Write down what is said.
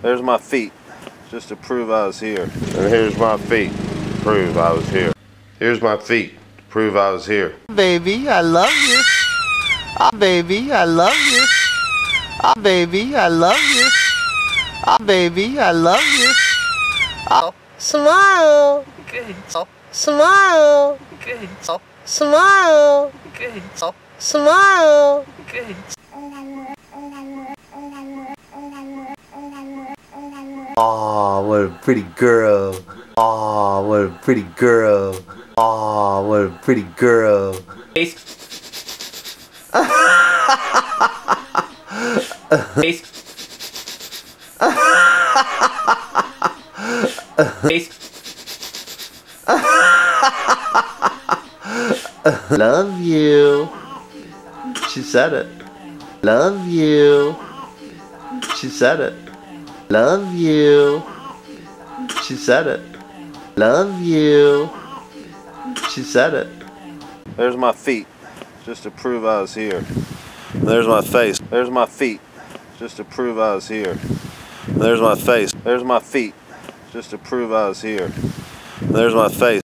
There's my feet, just to prove I was here. And here's my feet, to prove I was here. Here's my feet, to prove I was here. Baby, I love you. Ah, baby, I love you. Ah, baby, I love you. Ah, baby, I love you. Ah, smile. Good. Smile. Good. Smile. Good. Smile. Good. Aw, what a pretty girl. Aw, what a pretty girl. Aw, what a pretty girl. Face. Face. Face. Love you. She said it. Love you. She said it. Love you. She said it. Love you. She said it. There's my feet, just to prove I was here. There's my face. There's my feet, just to prove I was here. There's my face. There's my feet, just to prove I was here. There's my face.